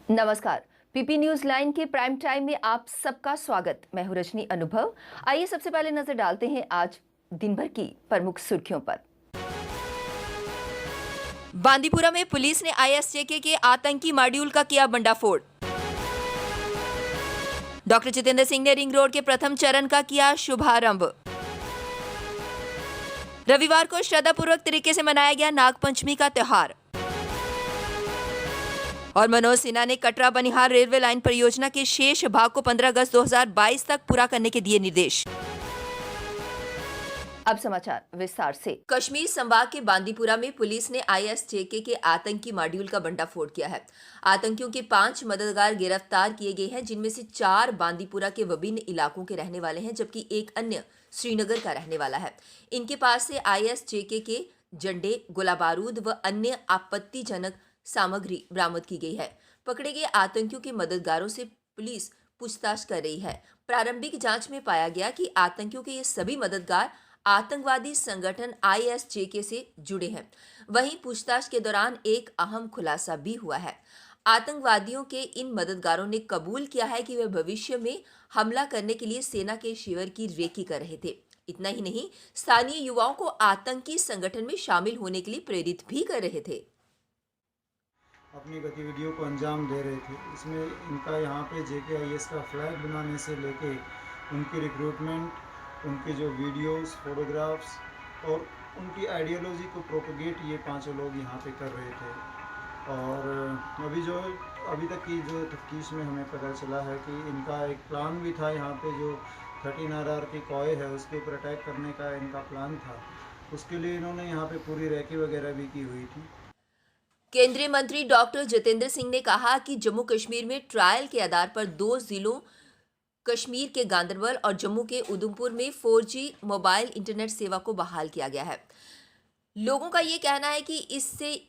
नमस्कार। PP news line के prime time में आप सबका स्वागत। मैं हूं रजनी अनुभव। आइए सबसे पहले नजर डालते हैं आज दिन भर की प्रमुख सुर्खियों पर। बांदीपुरा में पुलिस ने आईएसजेके के आतंकी मॉड्यूल का किया भंडाफोड़। डॉक्टर जितेंद्र सिंह ने रिंग रोड के प्रथम चरण का किया शुभारंभ। रविवार को श्रद्धापूर्वक तरीके से मनाया गया नागपंचमी का त्योहार। और मनोज सिन्हा ने कटरा बनिहाल रेलवे लाइन परियोजना के शेष भाग को 15 अगस्त 2022 तक पूरा करने के दिए निर्देश। अब समाचार विस्तार से। कश्मीर संभाग के बांदीपुरा में पुलिस ने आईएसजेके के आतंकी मॉड्यूल का भंडाफोड़ किया है। आतंकियों के 5 मददगार गिरफ्तार किए गए हैं, जिनमें से 4 बांदीपुरा के विभिन्न इलाकों के रहने वाले हैं, जबकि एक अन्य श्रीनगर का रहने वाला है। इनके पास से आईएसजेके के झंडे, गोला बारूद व अन्य आपत्तिजनक सामग्री बरामद की गई है। पकड़े गए आतंकियों के मददगारों से पुलिस पूछताछ कर रही है। प्रारंभिक जांच में पाया गया कि आतंकियों के ये सभी मददगार आतंकवादी संगठन आईएसजेके से जुड़े हैं। वहीं पूछताछ के दौरान एक अहम खुलासा भी हुआ है। आतंकवादियों के इन मददगारों ने कबूल किया है कि वे भविष्य में हमला करने के लिए सेना के शिविर की रेकी कर रहे थे। इतना ही नहीं, स्थानीय युवाओं को आतंकी संगठन में शामिल होने के लिए प्रेरित भी कर रहे थे। अपनी गतिविधियों को अंजाम दे रहे थे। इसमें इनका यहाँ पे जेकेआईएस का फ्लैग बनाने से लेके उनकी रिक्रूटमेंट, उनके जो वीडियोस, फोटोग्राफ्स और उनकी आइडियोलॉजी को प्रोपोगेट ये 5 लोग यहाँ पे कर रहे थे। और अभी तक की जो तफ्तीश में हमें पता चला है कि इनका एक प्लान भी था। यहाँ पे जो 13RR की कॉय है उसके ऊपर अटैक करने का इनका प्लान था। उसके लिए इन्होंने यहाँ पे पूरी रैकी वगैरह भी की हुई थी। केंद्रीय मंत्री डॉक्टर जितेंद्र सिंह ने कहा कि जम्मू कश्मीर में ट्रायल के आधार पर 2 जिलों कश्मीर के गांदरबल और जम्मू के उधमपुर में 4G मोबाइल इंटरनेट सेवा को बहाल किया गया है। लोगों का ये कहना है कि इससे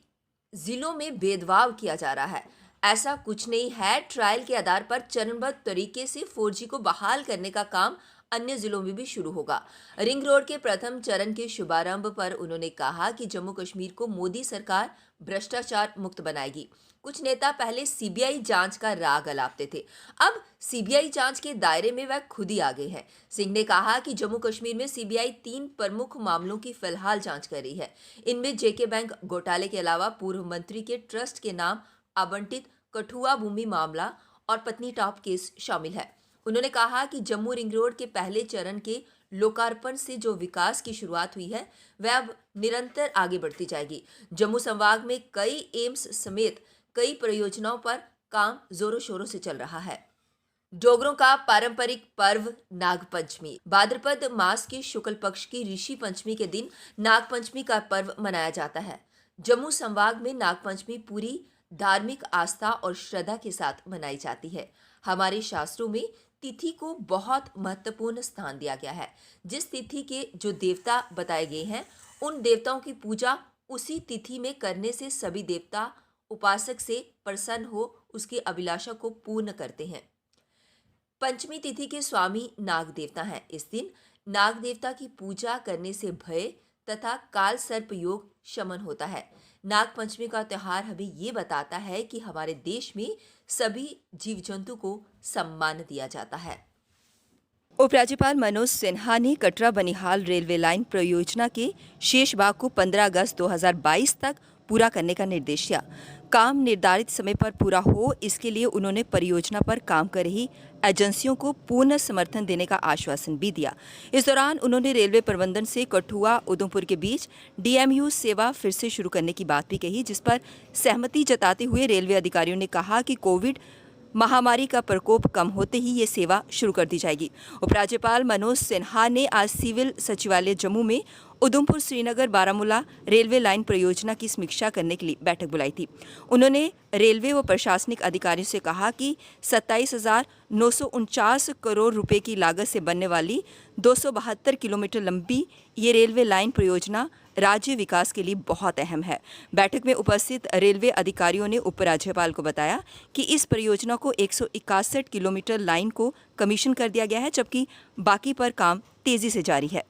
जिलों में भेदभाव किया जा रहा है। ऐसा कुछ नहीं है। ट्रायल के आधार पर चरणबद्ध तरीके से 4G को बहाल करने का काम अन्य जिलों में भी शुरू होगा। रिंग रोड के प्रथम चरण के शुभारंभ पर उन्होंने कहा कि जम्मू कश्मीर को मोदी सरकार भ्रष्टाचार मुक्त बनाएगी। कुछ नेता पहले सीबीआई जांच का राग अलापते थे, अब सीबीआई जांच के दायरे में वह खुद ही आ गए हैं। सिंह ने कहा कि जम्मू कश्मीर में सीबीआई 3 प्रमुख मामलों की फिलहाल जांच कर रही है। इनमें जेके बैंक घोटाले के अलावा पूर्व मंत्री के ट्रस्ट के नाम आवंटित कठुआ भूमि मामला और पत्नी टॉप केस शामिल है। उन्होंने कहा कि जम्मू रिंग रोड के पहले चरण के लोकार्पण से जो विकास की शुरुआत हुई है वह अब निरंतर आगे बढ़ती जाएगी। जम्मू संभाग में कई एम्स समेत कई परियोजनाओं पर काम जोरों शोरों से चल रहा है। डोगरों का पारंपरिक पर्व नागपंचमी। भाद्रपद मास के शुक्ल पक्ष की ऋषि पंचमी के दिन नागपंचमी का पर्व मनाया जाता है। जम्मू संभाग में नागपंचमी पूरी धार्मिक आस्था और श्रद्धा के साथ मनाई जाती है। हमारे शास्त्रों में तिथि को बहुत महत्वपूर्ण स्थान दिया गया है। जिस तिथि के जो देवता बताए गए हैं उन देवताओं की पूजा उसी तिथि में करने से सभी देवता उपासक से प्रसन्न हो उसकी अभिलाषा को पूर्ण करते हैं। पंचमी तिथि के स्वामी नाग देवता हैं। इस दिन नाग देवता की पूजा करने से भय तथा काल सर्प योग शमन होता है। नाग पंचमी का त्योहार हमें ये बताता है कि हमारे देश में सभी जीव जंतु को सम्मान दिया जाता है। उपराज्यपाल मनोज सिन्हा ने कटरा बनिहाल रेलवे लाइन परियोजना के शेष भाग को 15 अगस्त 2022 तक पूरा करने का निर्देश दिया। काम निर्धारित समय पर पूरा हो, इसके लिए उन्होंने परियोजना पर काम कर रही एजेंसियों को पूर्ण समर्थन देने का आश्वासन भी दिया। इस दौरान उन्होंने रेलवे प्रबंधन से कठुआ उधमपुर के बीच डीएमयू सेवा फिर से शुरू करने की बात भी कही, जिस पर सहमति जताते हुए रेलवे अधिकारियों ने कहा कि कोविड महामारी का प्रकोप कम होते ही ये सेवा शुरू कर दी जाएगी। उपराज्यपाल मनोज सिन्हा ने आज सिविल सचिवालय जम्मू में उधमपुर श्रीनगर बारामूला रेलवे लाइन परियोजना की समीक्षा करने के लिए बैठक बुलाई थी। उन्होंने रेलवे व प्रशासनिक अधिकारियों से कहा कि 27,949 करोड़ रुपए की लागत से बनने वाली 272 किलोमीटर लंबी ये रेलवे लाइन परियोजना राज्य विकास के लिए बहुत अहम है। बैठक में उपस्थित रेलवे अधिकारियों ने उपराज्यपाल को बताया कि इस परियोजना को 161 किलोमीटर लाइन को कमीशन कर दिया गया है, जबकि बाकी पर काम तेजी से जारी है।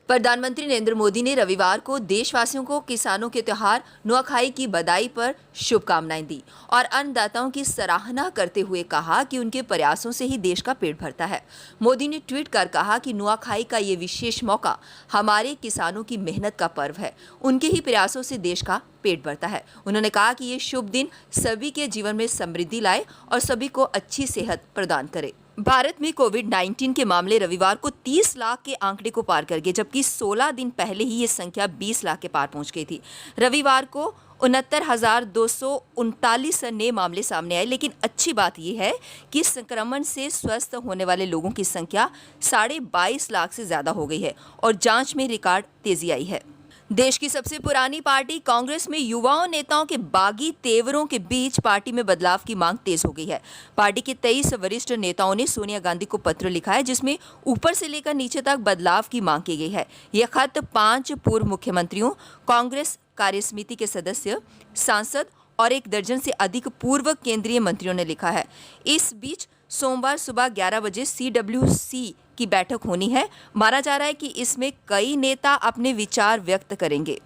प्रधानमंत्री नरेंद्र मोदी ने रविवार को देशवासियों को किसानों के त्योहार नुआखाई की बधाई पर शुभकामनाएं दी और अन्नदाताओं की सराहना करते हुए कहा कि उनके प्रयासों से ही देश का पेट भरता है। मोदी ने ट्वीट कर कहा कि नुआखाई का ये विशेष मौका हमारे किसानों की मेहनत का पर्व है, उनके ही प्रयासों से देश का पेट भरता है। उन्होंने कहा कि ये शुभ दिन सभी के जीवन में समृद्धि लाए और सभी को अच्छी सेहत प्रदान करे। भारत में कोविड-19 के मामले रविवार को 30 लाख के आंकड़े को पार कर गए, जबकि 16 दिन पहले ही ये संख्या 20 लाख के पार पहुंच गई थी। रविवार को 69,239 नए मामले सामने आए, लेकिन अच्छी बात यह है कि संक्रमण से स्वस्थ होने वाले लोगों की संख्या 22.5 लाख से ज्यादा हो गई है और जांच में रिकॉर्ड तेजी आई है। देश की सबसे पुरानी पार्टी कांग्रेस में युवाओं नेताओं के बागी तेवरों के बीच पार्टी में बदलाव की मांग तेज हो गई है। पार्टी के 23 वरिष्ठ नेताओं ने सोनिया गांधी को पत्र लिखा है, जिसमें ऊपर से लेकर नीचे तक बदलाव की मांग की गई है। यह खत 5 पूर्व मुख्यमंत्रियों, कांग्रेस कार्यसमिति के सदस्य, सांसद और 1 दर्जन से अधिक पूर्व केंद्रीय मंत्रियों ने लिखा है। इस बीच सोमवार सुबह 11 बजे CWC की बैठक होनी है। माना जा रहा है कि इसमें कई नेता अपने विचार व्यक्त करेंगे।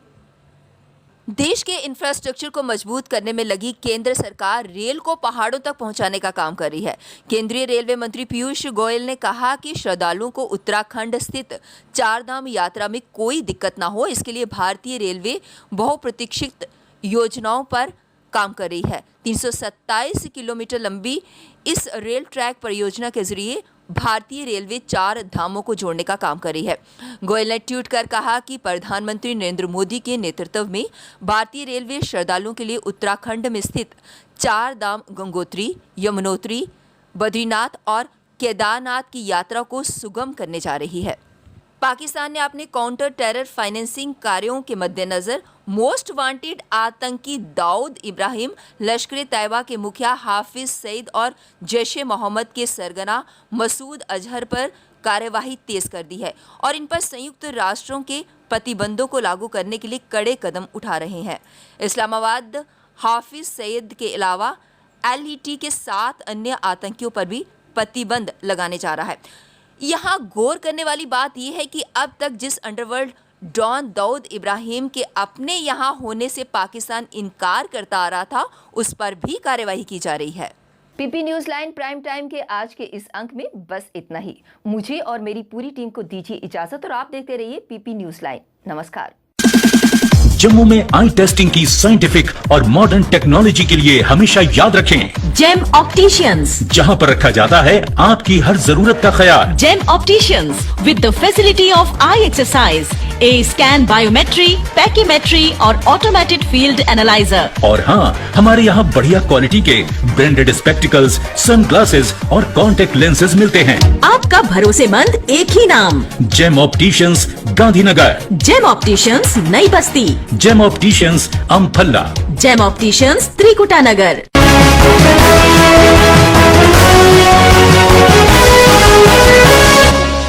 देश के इंफ्रास्ट्रक्चर को मजबूत करने में लगी केंद्र सरकार रेल को पहाड़ों तक पहुंचाने का काम कर रही है। केंद्रीय रेलवे मंत्री पीयूष गोयल ने कहा कि श्रद्धालुओं को उत्तराखंड स्थित 4 धाम यात्रा में कोई दिक्कत ना हो, इसके लिए भारतीय रेलवे बहुप्रतीक्षित योजनाओं पर काम कर रही है। 327 किलोमीटर लंबी इस रेल ट्रैक परियोजना के जरिए भारतीय रेलवे 4 धामों को जोड़ने का काम कर रही है। गोयल ने ट्वीट कर कहा कि प्रधानमंत्री नरेंद्र मोदी के नेतृत्व में भारतीय रेलवे श्रद्धालुओं के लिए उत्तराखंड में स्थित 4 धाम गंगोत्री, यमुनोत्री, बद्रीनाथ और केदारनाथ की यात्रा को सुगम करने जा रही है। पाकिस्तान ने अपने काउंटर टेरर फाइनेंसिंग कार्यों के मद्देनजर मोस्ट वांटेड आतंकी दाऊद इब्राहिम, लश्कर तैयबा के मुखिया हाफिज सईद और जैश-ए-मोहम्मद के सरगना मसूद अजहर पर कार्यवाही तेज कर दी है और इन पर संयुक्त राष्ट्रों के प्रतिबंधों को लागू करने के लिए कड़े कदम उठा रहे हैं। इस्लामाबाद हाफिज सईद के अलावा LET के 7 अन्य आतंकियों पर भी प्रतिबंध लगाने जा रहा है। यहाँ गौर करने वाली बात यह है कि अब तक जिस अंडरवर्ल्ड डॉन दाऊद इब्राहिम के अपने यहाँ होने से पाकिस्तान इनकार करता आ रहा था, उस पर भी कार्यवाही की जा रही है। PP news line prime time के आज के इस अंक में बस इतना ही। मुझे और मेरी पूरी टीम को दीजिए इजाजत और आप देखते रहिए PP न्यूज लाइन। नमस्कार। जम्मू में आई टेस्टिंग की साइंटिफिक और मॉडर्न टेक्नोलॉजी के लिए हमेशा याद रखें जेम ऑप्टिशियंस, जहां पर रखा जाता है आपकी हर जरूरत का ख्याल। Gem opticians with the facility of eye exercise, A scan, biometry, pachymetry और ऑटोमेटेड फील्ड एनालाइजर। और हाँ, हमारे यहाँ बढ़िया क्वालिटी के ब्रांडेड स्पेक्टिकल्स, सनग्लासेस और कॉन्टेक्ट लेंसेज मिलते हैं। आपका भरोसेमंद एक ही नाम, Gem opticians, Gandhinagar. Gem opticians, Nai Basti. Gem opticians, Amphalla. Gem opticians, Trikuta नगर।